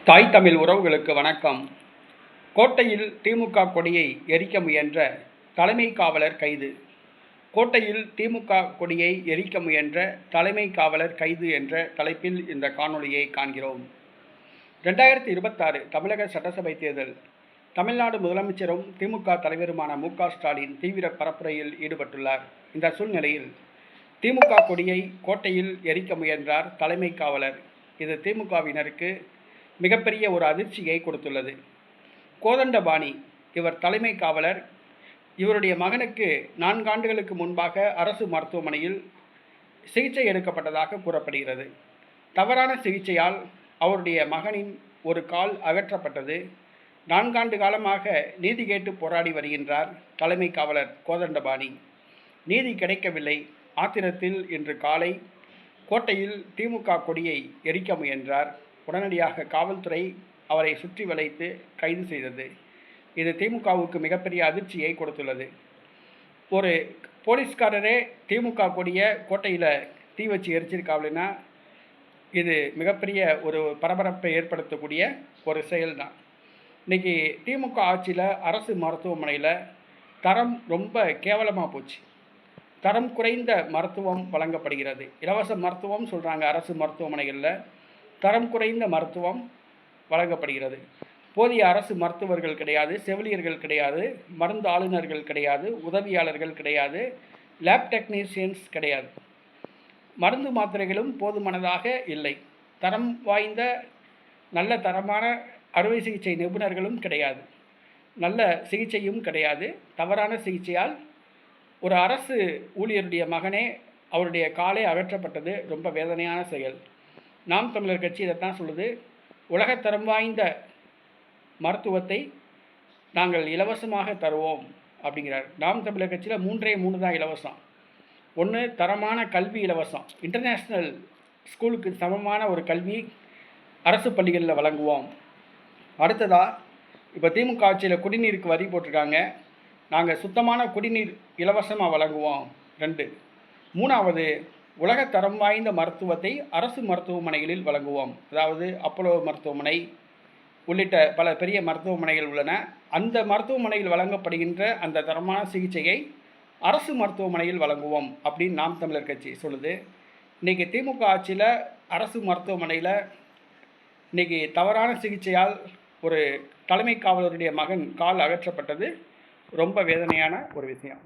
தாய் தமிழ் உறவுகளுக்கு வணக்கம். கோட்டையில் திமுக கொடியை எரிக்க முயன்ற தலைமை காவலர் கைது. கோட்டையில் திமுக கொடியை எரிக்க முயன்ற தலைமை காவலர் கைது என்ற தலைப்பில் இந்த காணொளியை காண்கிறோம். 2026 தமிழக சட்டசபை தேர்தல். தமிழ்நாடு முதலமைச்சரும் திமுக தலைவருமான மு.க. ஸ்டாலின் தீவிர பரப்புரையில் ஈடுபட்டுள்ளார். இந்த சூழ்நிலையில் திமுக கொடியை கோட்டையில் எரிக்க முயன்றார் தலைமை காவலர். இது திமுகவினருக்கு மிகப்பெரிய ஒரு அதிர்ச்சியை கொடுத்துள்ளது. கோதண்டபாணி இவர் தலைமை காவலர். இவருடைய மகனுக்கு 4 ஆண்டுகளுக்கு முன்பாக அரசு மருத்துவமனையில் சிகிச்சை எடுக்கப்பட்டதாக கூறப்படுகிறது. தவறான சிகிச்சையால் அவருடைய மகனின் ஒரு கால் அகற்றப்பட்டது. 4 ஆண்டு காலமாக நீதி கேட்டு போராடி வருகின்றார் தலைமை காவலர் கோதண்டபாணி. நீதி கிடைக்கவில்லை. ஆத்திரத்தில் இன்று காலை கோட்டையில் திமுக கொடியை எரிக்க முயன்றார். உடனடியாக காவல்துறை அவரை சுற்றி வளைத்து கைது செய்தது. இது திமுகவுக்கு மிகப்பெரிய அதிர்ச்சியை கொடுத்துள்ளது. ஒரு போலீஸ்காரரே திமுக கொடியை கோட்டையில் தீ வச்சு எரிச்சிருக்காங்கன்னா இது மிகப்பெரிய ஒரு பரபரப்பை ஏற்படுத்தக்கூடிய ஒரு செயல்தான். இன்றைக்கி திமுக ஆட்சியில் அரசு மருத்துவமனையில் தரம் ரொம்ப கேவலமாக போச்சு. தரம் குறைந்த மருத்துவம் வழங்கப்படுகிறது. இலவச மருத்துவம் சொல்கிறாங்க. அரசு மருத்துவமனைகளில் தரம் குறைந்த மருத்துவம் வழங்கப்படுகிறது. போதிய அரசு மருத்துவர்கள் கிடையாது, செவிலியர்கள் கிடையாது, மருந்து ஆளுநர்கள் கிடையாது, உதவியாளர்கள் கிடையாது, லேப் டெக்னீஷியன்ஸ் கிடையாது. மருந்து மாத்திரைகளும் போதுமானதாக இல்லை. தரம் வாய்ந்த நல்ல தரமான அறுவை சிகிச்சை நிபுணர்களும் கிடையாது. நல்ல சிகிச்சையும் கிடையாது. தவறான சிகிச்சையால் ஒரு அரசு ஊழியருடைய மகனே அவருடைய காலை அகற்றப்பட்டது ரொம்ப வேதனையான செயல். நாம் தமிழர் கட்சி இதைத்தான் சொல்லுது. உலகத்தரம் வாய்ந்த மருத்துவத்தை நாங்கள் இலவசமாக தருவோம் அப்படிங்கிறார். நாம் தமிழர் கட்சியில் 3 தான் இலவசம். ஒன்று, தரமான கல்வி இலவசம். இன்டர்நேஷ்னல் ஸ்கூலுக்கு சமமான ஒரு கல்வி அரசு பள்ளிகளில் வழங்குவோம். அடுத்ததாக இப்போ திமுக ஆட்சியில் குடிநீருக்கு வரி போட்டிருக்காங்க. நாங்கள் சுத்தமான குடிநீர் இலவசமாக வழங்குவோம். 2. 3வது, உலகத்தரம் வாய்ந்த மருத்துவத்தை அரசு மருத்துவமனைகளில் வழங்குவோம். அதாவது அப்போலோ மருத்துவமனை உள்ளிட்ட பல பெரிய மருத்துவமனைகள் உள்ளன. அந்த மருத்துவமனையில் வழங்கப்படுகின்ற அந்த தரமான சிகிச்சையை அரசு மருத்துவமனையில் வழங்குவோம் அப்படின்னு நாம் தமிழர் கட்சி சொல்லுது. இன்றைக்கி திமுக ஆட்சியில் அரசு மருத்துவமனையில் இன்றைக்கி தவறான சிகிச்சையால் ஒரு தலைமை காவலருடைய மகன் கால் அகற்றப்பட்டது ரொம்ப வேதனையான ஒரு விஷயம்.